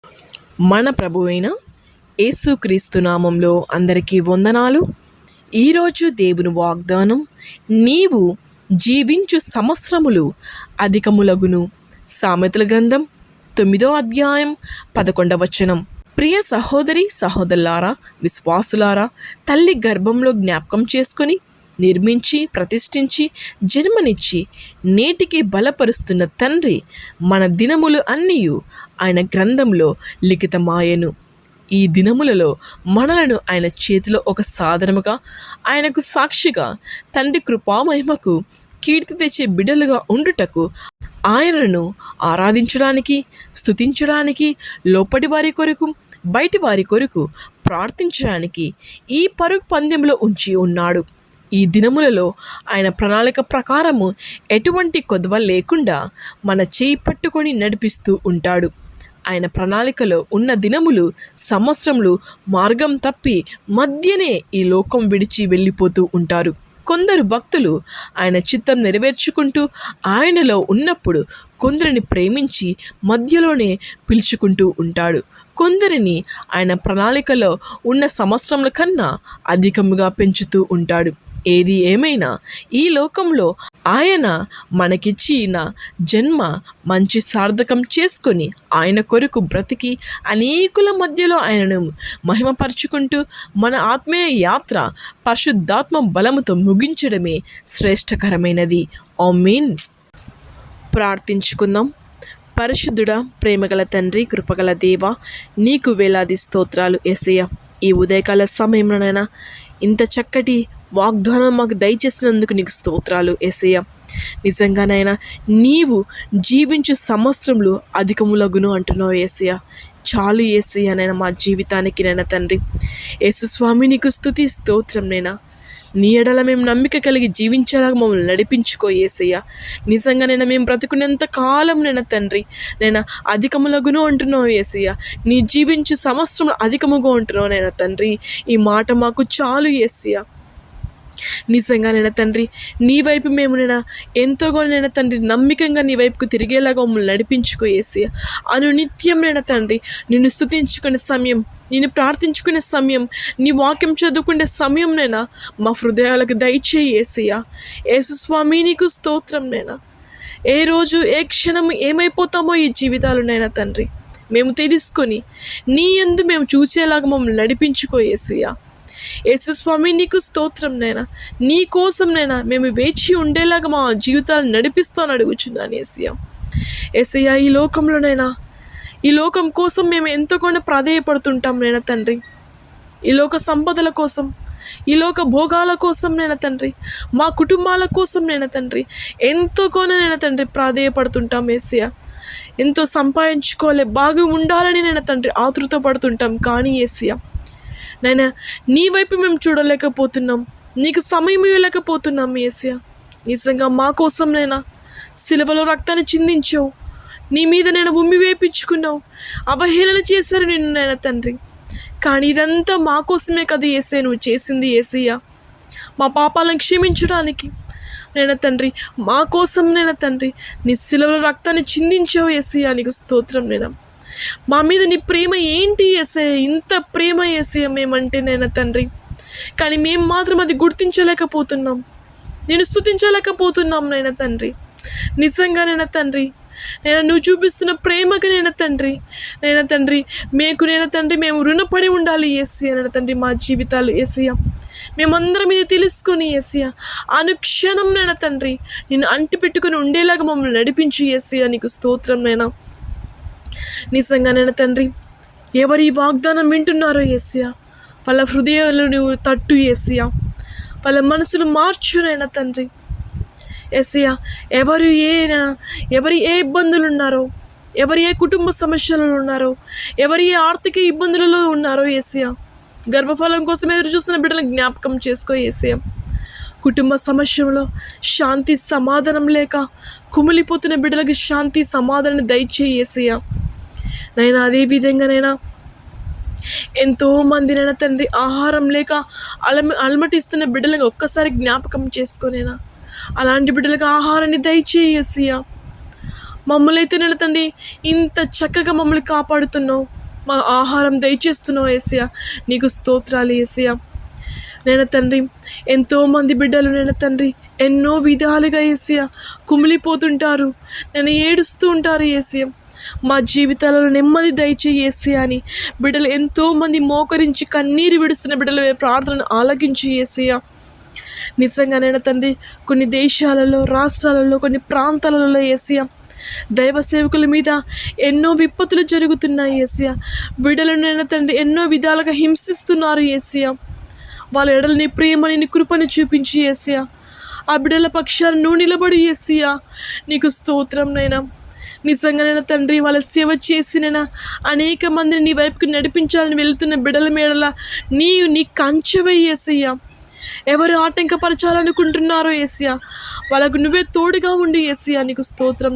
మన ప్రభువైన యేసుక్రీస్తు నామంలో అందరికీ వందనాలు. ఈరోజు దేవుని వాగ్దానం, నీవు జీవించు సంవత్సరములు అధికములగును. సామెతల గ్రంథం 9వ అధ్యాయం 11వ వచనం. ప్రియ సహోదరి సహోదరులారా, విశ్వాసులారా, తల్లి గర్భంలో జ్ఞాపకం చేసుకొని నిర్మించి ప్రతిష్ఠించి జన్మనిచ్చి నేటికి బలపరుస్తున్న తండ్రి మన దినములు అన్నీయు ఆయన గ్రంథంలో లిఖితమాయెను. ఈ దినములలో మనలను ఆయన చేతిలో ఒక సాధనముగా, ఆయనకు సాక్షిగా, తండ్రి కృపామహిమకు కీర్తి తెచ్చే బిడ్డలుగా ఉండుటకు, ఆయనను ఆరాధించడానికి, స్తుతించడానికి, లోపటి వారి కొరకు బయటి వారి కొరకు ప్రార్థించడానికి ఈ పరుగు పందెంలో ఉంచి ఉన్నాడు. ఈ దినములలో ఆయన ప్రణాళిక ప్రకారము ఎటువంటి కొదవ లేకుండా మన చేయి పట్టుకొని నడిపిస్తూ ఉంటాడు. ఆయన ప్రణాళికలో ఉన్న దినములు, సంవత్సరములు మార్గం తప్పి మధ్యనే ఈ లోకం విడిచి వెళ్ళిపోతూ ఉంటారు. కొందరు భక్తులు ఆయన చిత్తం నెరవేర్చుకుంటూ ఆయనలో ఉన్నప్పుడు కొందరిని ప్రేమించి మధ్యలోనే పిలుచుకుంటూ ఉంటాడు. కొందరిని ఆయన ప్రణాళికలో ఉన్న సంవత్సరముల కన్నా అధికముగా పెంచుతూ ఉంటాడు. ఏది ఏమైనా ఈ లోకంలో ఆయన మనకిచ్చిన జన్మ మంచి సార్థకం చేసుకొని ఆయన కొరకు బ్రతికి అనేకుల మధ్యలో ఆయనను మహిమపరుచుకుంటూ మన ఆత్మీయ యాత్ర పరిశుద్ధాత్మ బలముతో ముగించడమే శ్రేష్టకరమైనది. ఆమేన్. ప్రార్థించుకుందాం. పరిశుద్ధుడా, ప్రేమగల తండ్రి, కృపగల దేవ, నీకు వేలాది స్తోత్రాలు యేసయ్య. ఈ ఉదయకాల సమయంలోనైనా ఇంత చక్కటి వాగ్దానం మాకు దయచేసినందుకు నీకు స్తోత్రాలు యేసయ్య. నిజంగానైనా నీవు జీవించు సంవత్సరములు అధికములగును అంటున్నావు యేసయ్య. చాలు యేసయ్య నైనా మా జీవితానికి నైనా తండ్రి. యేసు స్వామి, నీకు స్తుతి స్తోత్రం నైనా. నీ ఎడల మేము నమ్మిక కలిగి జీవించేలాగా మమ్మల్ని నడిపించుకో యేసయ్య. నిజంగానైనా మేము బ్రతుకునేంత కాలం నైనా తండ్రి నైనా అధికములగును అంటున్నావు యేసయ్య. నీ జీవించు సంవత్సరం అధికముగా ఉంటున్నావు నైనా తండ్రి. ఈ మాట మాకు చాలు యేసయ్య. నిజంగానైనా తండ్రి, నీ వైపు మేమునైనా ఎంతోగానైనా తండ్రి నమ్మికంగా నీ వైపుకు తిరిగేలాగా మమ్మల్ని నడిపించుకో యేసయ్య. అనునిత్యంనైనా తండ్రి నిన్ను స్తుతించుకునే సమయం, నిన్ను ప్రార్థించుకునే సమయం, నీ వాక్యం చదువుకునే సమయంనైనా మా హృదయాలకు దయచేయి యేసయ్య. యేసు స్వామి, నీకు స్తోత్రం నైనా. ఏ రోజు ఏ క్షణం ఏమైపోతామో ఈ జీవితాలునైనా తండ్రి మేము తెలుసుకొని నీ యందు మేము చూసేలాగా మమ్మల్ని నడిపించుకో యేసయ్య. యేసు స్వామి, నీకు స్తోత్రం నైనా. నీ కోసం నైనా మేము వేచి ఉండేలాగా మా జీవితాలు నడిపిస్తాను అడుగుచున్నాను యేసయ్య. యేసయ్య, ఈ లోకంలోనైనా ఈ లోకం కోసం మేము ఎంతగానో ప్రాధేయపడుతుంటాం నైనా తండ్రి. ఈ లోక సంపదల కోసం, ఈ లోక భోగాల కోసం నైనా తండ్రి, మా కుటుంబాల కోసం నైనా తండ్రి ఎంతగానో నైనా తండ్రి ప్రాధేయపడుతుంటాం యేసయ్య. ఎంతో సంపాదించుకోలే, బాగా ఉండాలని నైనా తండ్రి ఆతృత పడుతుంటాం. కానీ యేసయ్య నైనా నీ వైపు మేము చూడలేకపోతున్నాం, నీకు సమయం ఇవ్వలేకపోతున్నాం యేసయ్య. నిజంగా మా కోసం నైనా సిలువలో రక్తాన్ని చిందించావు, నీ మీద నేను ఉమ్మి వేయించుకున్నావు, అవహేళన చేశారు నిన్ను నైనా తండ్రి. కానీ ఇదంతా మా కోసమే కదా యేసయ్య నువ్వు చేసింది యేసయ్య. మా పాపాలను క్షమించడానికి నైనా తండ్రి, మా కోసం నైనా తండ్రి నీ సిలువలో రక్తాన్ని చిందించావు యేసయ్య. నీకు స్తోత్రం నైనా. మా మీద నీ ప్రేమ ఏంటి యేసయ్య, ఇంత ప్రేమ యేసయ్య మేమంటే నైనా తండ్రి. కానీ మేము మాత్రం అది గుర్తించలేకపోతున్నాం, నేను స్తుతించలేకపోతున్నాం నైనా తండ్రి. నిజంగానైనా తండ్రి నేను నువ్వు చూపిస్తున్న ప్రేమకి నైనా తండ్రి నైనా తండ్రి మేము రుణపడి ఉండాలి యేసయ్య నైనా తండ్రి. మా జీవితాలు యేసయ్య మేమందరం ఇది తెలుసుకొని యేసయ్య అనుక్షణం నైనా తండ్రి నిన్ను అంటి పెట్టుకొని ఉండేలాగా మమ్మల్ని నడిపించు యేసయ్య. నీకు స్తోత్రం నైనా. నిజంగానైనా తండ్రి, ఎవరు ఈ వాగ్దానం వింటున్నారో యేసయ్య వాళ్ళ హృదయాలు నువ్వు తట్టు యేసయ్య, వాళ్ళ మనసులు మార్చునైనా తండ్రి యేసయ్య. ఎవరు ఏ ఇబ్బందులు ఉన్నారో, ఎవరు ఏ కుటుంబ సమస్యలలో ఉన్నారో, ఎవరు ఏ ఆర్థిక ఇబ్బందులలో ఉన్నారో యేసయ్య, గర్భఫలం కోసం ఎదురు చూస్తున్న బిడ్డలను జ్ఞాపకం చేసుకో యేసయ్య. కుటుంబ సమస్యలో శాంతి సమాధానం లేక కుమిలిపోతున్న బిడ్డలకు శాంతి సమాధానం దయచేయి యేసయ్య. నైనా అదేవిధంగానైనా ఎంతోమందినైనా తండ్రి ఆహారం లేక అలమటిస్తున్న బిడ్డలకు ఒక్కసారి జ్ఞాపకం చేసుకోనైనా అలాంటి బిడ్డలకు ఆహారాన్ని దయచేయి యేసయ్య. మమ్మల్ని అయితే నేను తండ్రి ఇంత చక్కగా మమ్మల్ని కాపాడుతున్నావు, మా ఆహారం దయచేస్తున్నావు యేసయ్య, నీకు స్తోత్రాలు యేసయ్య. నేను తండ్రి ఎంతోమంది బిడ్డలు నేను తండ్రి ఎన్నో విధాలుగా యేసయ్య కుమిలిపోతుంటారు, నేను ఏడుస్తూ ఉంటారు యేసయ్య. మా జీవితాలలో నెమ్మది దయచేయి యేసయ్య అని బిడ్డలు ఎంతోమంది మోకరించి కన్నీరు విడుస్తున్న బిడ్డల ప్రార్థనను ఆలకించి యేసయ్య. నిజంగానైనా తండ్రి కొన్ని దేశాలలో, రాష్ట్రాలలో, కొన్ని ప్రాంతాలలో యేసయ్య దైవ సేవకుల మీద ఎన్నో విపత్తులు జరుగుతున్నాయి యేసయ్య. బిడ్డలను తండ్రి ఎన్నో విధాలుగా హింసిస్తున్నారు యేసయ్య. వాళ్ళ ఎడల నీ ప్రేమని, నీ కృపని చూపించి యేసయ్య ఆ బిడ్డల పక్షాన నువ్వు నిలబడి యేసయ్య, నీకు స్తోత్రం నైనా. నిజంగానైనా తండ్రి వాళ్ళ సేవ చేసినైనా అనేక మందిని నీ వైపుకి నడిపించాలని వెళ్తున్న బిడ్డల మేడల నీ కంచెవై యేసయ్య. ఎవరు ఆటంకపరచాలనుకుంటున్నారో యేసయ్య వాళ్ళకు నువ్వే తోడుగా ఉండి యేసయ్య, నీకు స్తోత్రం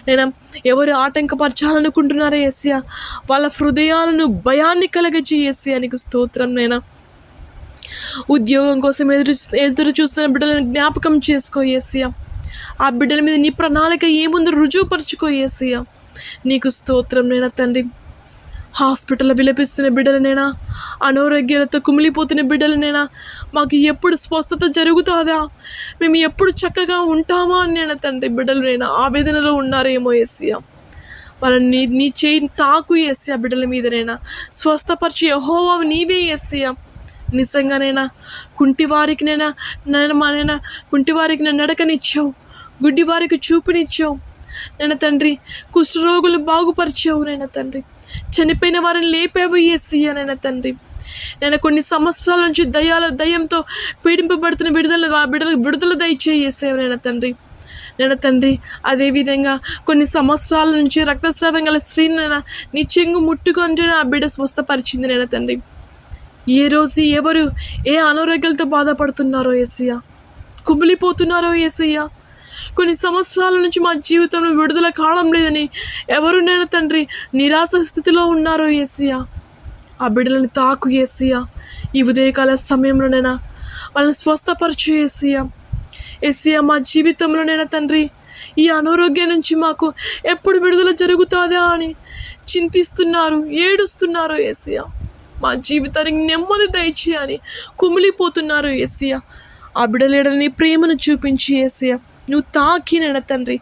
నేను ఎవరు ఆటంకపరచాలనుకుంటున్నారో యేసయ్య వాళ్ళ హృదయాలను భయాన్ని కలగజేయి యేసయ్య, నీకు స్తోత్రం ఉద్యోగం కోసం ఎదురు చూస్తున్న బిడ్డలను జ్ఞాపకం చేసుకో యేసయ్య. ఆ బిడ్డల మీద నీ ప్రణాళిక ఏముందో రుజువుపరచుకో యేసయ్య, నీకు స్తోత్రం తండ్రి. హాస్పిటల్లో విలపిస్తున్న బిడ్డలనైనా, అనారోగ్యాలతో కుమిలిపోతున్న బిడ్డలనైనా మాకు ఎప్పుడు స్వస్థత జరుగుతుందా, మేము ఎప్పుడు చక్కగా ఉంటామా అని తండ్రి బిడ్డలనైనా ఆవేదనలో ఉన్నారేమో యేసయ్య. వాళ్ళని నీ చేయి తాకు యేసయ్య, బిడ్డల మీదనైనా స్వస్థపరిచి యెహోవా నీవే యేసయ్య. నిజంగానైనా కుంటివారికి కుంటివారికి నడకనిచ్చావు, గుడ్డివారికి చూపునిచ్చావు తండ్రి, కుష్ఠరోగులు బాగుపరిచావు తండ్రి, చనిపోయిన వారిని లేపావు యేసయ్య తండ్రి. కొన్ని సంవత్సరాల నుంచి దయ్యంతో పీడింపబడుతున్న బిడ్డలకు విడుదల దయచేయి యేసయ్య తండ్రి. తండ్రి అదేవిధంగా కొన్ని సంవత్సరాల నుంచి రక్తస్రావం గల స్త్రీని నీ చెంగు ముట్టుకుంటే ఆ బిడ్డ స్వస్థపరిచింది తండ్రి. ఏ రోజు ఎవరు ఏ అనారోగ్యాలతో బాధపడుతున్నారో యేసయ్య, కుమిలిపోతున్నారో యేసయ్య, కొన్ని సంవత్సరాల నుంచి మా జీవితంలో విడుదల కావడం లేదని ఎవరు తండ్రి నిరాశ స్థితిలో ఉన్నారో యేసయ్య, ఆ బిడ్డలను తాకు యేసయ్య. ఈ ఉదయకాల సమయంలోనైనా వాళ్ళని స్వస్థపరచు యేసయ్య. మా జీవితంలోనైనా తండ్రి ఈ అనారోగ్యం నుంచి మాకు ఎప్పుడు విడుదల జరుగుతుందా అని చింతిస్తున్నారు, ఏడుస్తున్నారు యేసయ్య. మా జీవితానికి నెమ్మది దయచేయని కుమిలిపోతున్నారు యేసయ్య. ఆ బిడ్డలేడని ప్రేమను చూపించి యేసయ్య నువ్వు తాకి తండ్రి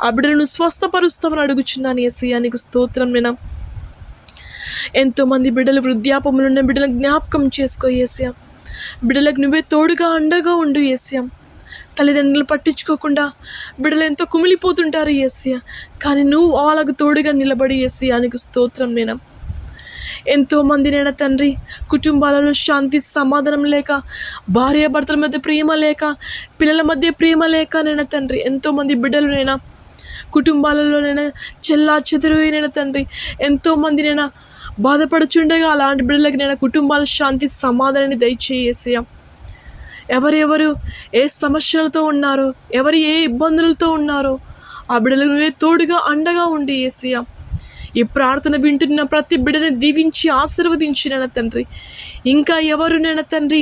ఆ బిడ్డలను స్వస్థపరుస్తామని అడుగుచున్నాను యేసయ్య, నీకు స్తోత్రం ఎంతోమంది బిడ్డలు వృద్ధాపంలో ఉన్న బిడ్డలను జ్ఞాపకం చేసుకో యేసయ్య. బిడ్డలకు నువ్వే తోడుగా అండగా ఉండు యేసయ్య. తల్లిదండ్రులు పట్టించుకోకుండా బిడ్డలు ఎంతో కుమిలిపోతుంటారు యేసయ్య, కానీ నువ్వు వాళ్ళకు తోడుగా నిలబడి యేసయ్య, నీకు స్తోత్రం ఎంతోమంది తండ్రి కుటుంబాలలో శాంతి సమాధానం లేక, భార్యాభర్తల మధ్య ప్రేమ లేక, పిల్లల మధ్య ప్రేమ లేక తండ్రి ఎంతోమంది బిడ్డలు కుటుంబాలలో చెల్లా చెదురు తండ్రి ఎంతోమంది బాధపడుచుండగా అలాంటి బిడ్డలకి కుటుంబాల శాంతి సమాధానాన్ని దయచేయి యేసయ్య. ఎవరెవరు ఏ సమస్యలతో ఉన్నారో, ఎవరు ఏ ఇబ్బందులతో ఉన్నారో ఆ బిడ్డలకు తోడుగా అండగా ఉండి యేసయ్య. ఈ ప్రార్థన వింటున్న ప్రతి బిడ్డని దీవించి ఆశీర్వదించిన తండ్రి. ఇంకా ఎవరు తండ్రి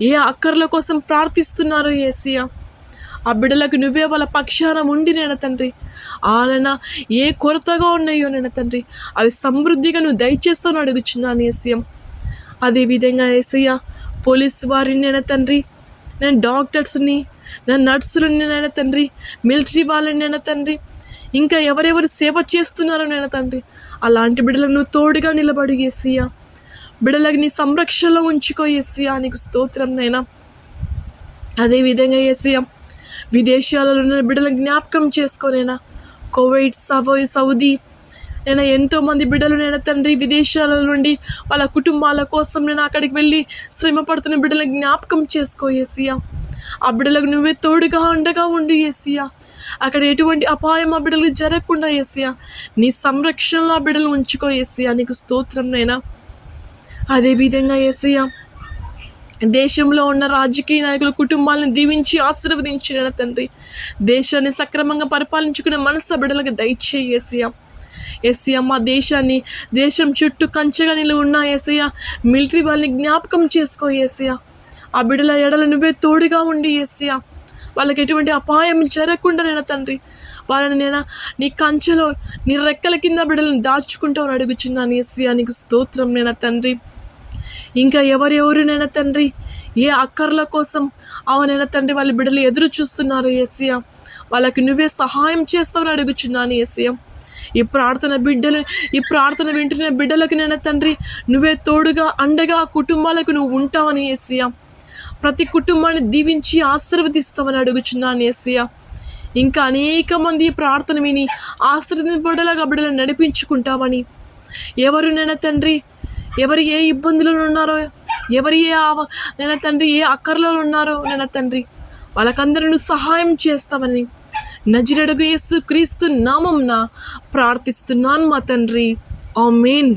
ఏ అక్కర్ల కోసం ప్రార్థిస్తున్నారో యేసయ్య, ఆ బిడ్డలకు నువ్వే వాళ్ళ పక్షాన ఉండి తండ్రి ఏ కొరతగా ఉన్నాయో తండ్రి అవి సమృద్ధిగా నువ్వు దయచేస్తాను అడుగుచున్నాను యేసయ్య. అదేవిధంగా యేసయ్య పోలీసు వారిని తండ్రి, నేను డాక్టర్స్ని, నేను నర్సులని తండ్రి, మిలిటరీ వాళ్ళని తండ్రి, ఇంకా ఎవరెవరు సేవ చేస్తున్నారో తండ్రి అలాంటి బిడ్డలకు నువ్వు తోడుగా నిలబడి యేసయ్య. బిడ్డలకు నీ సంరక్షణలో ఉంచుకో యేసయ్య, నీకు స్తోత్రం అదేవిధంగా యేసయ్య విదేశాలలో ఉన్న బిడ్డలను జ్ఞాపకం చేసుకోనైనా, కువైట్, సౌదీ ఎంతోమంది బిడ్డలు తండ్రి విదేశాల నుండి వాళ్ళ కుటుంబాల కోసం అక్కడికి వెళ్ళి శ్రమ పడుతున్న బిడ్డలను జ్ఞాపకం చేసుకో యేసయ్య. ఆ బిడ్డలకు నువ్వే తోడుగా అండగా ఉండు యేసయ్య. అక్కడ ఎటువంటి అపాయం ఆ బిడ్డలకు జరగకుండా యేసయ్య నీ సంరక్షణలో ఆ బిడ్డలు ఉంచుకో యేసయ్య, నీకు స్తోత్రం అదేవిధంగా యేసయ్య దేశంలో ఉన్న రాజకీయ నాయకుల కుటుంబాలను దీవించి ఆశీర్వదించిన తండ్రి, దేశాన్ని సక్రమంగా పరిపాలించుకునే మనసు బిడ్డలకు దయచేయి యేసయ్య. మా దేశం చుట్టూ కంచెగా నిలువ ఉన్న యేసయ్య మిలిటరీ వాళ్ళని జ్ఞాపకం చేసుకో యేసయ్య. ఆ బిడ్డల ఎడల నువ్వే తోడుగా ఉండి యేసయ్య వాళ్ళకి ఎటువంటి అపాయం జరగకుండా తండ్రి వాళ్ళని నేను నీ కంచెలో నీ రెక్కల కింద బిడ్డలను దాచుకుంటామని అడుగుచున్నాను యేసయ్యా. నీకు స్తోత్రం నైనా తండ్రి. ఇంకా ఎవరెవరు నైనా తండ్రి ఏ అక్కర్ల కోసం అవనైనా తండ్రి వాళ్ళ బిడ్డలు ఎదురు చూస్తున్నారు యేసయ్యా, వాళ్ళకి నువ్వే సహాయం చేస్తావని అడుగుచున్నాను యేసయ్యా. ఈ ప్రార్థన వింటున్న బిడ్డలకు నైనా తండ్రి నువ్వే తోడుగా అండగా కుటుంబాలకు నువ్వు ఉంటావని యేసయ్యా. ప్రతి కుటుంబాన్ని దీవించి ఆశీర్వదిస్తామని అడుగుచున్నాను యేసయ్యా. ఇంకా అనేక మంది ఈ ప్రార్థన విని ఆశీర్వదింపబడేలాగా బిడ్డలను నడిపించుకుంటామని, ఎవరునైనా తండ్రి ఎవరు ఏ ఇబ్బందులలో ఉన్నారో, ఎవరు నైనా తండ్రి ఏ అక్కర్లలో ఉన్నారో నైనా తండ్రి వాళ్ళకందరూ నువ్వు సహాయం చేస్తామని నజరేయుడగు యేసు క్రీస్తు నామమున ప్రార్థిస్తున్నాను మా తండ్రి. ఆమేన్.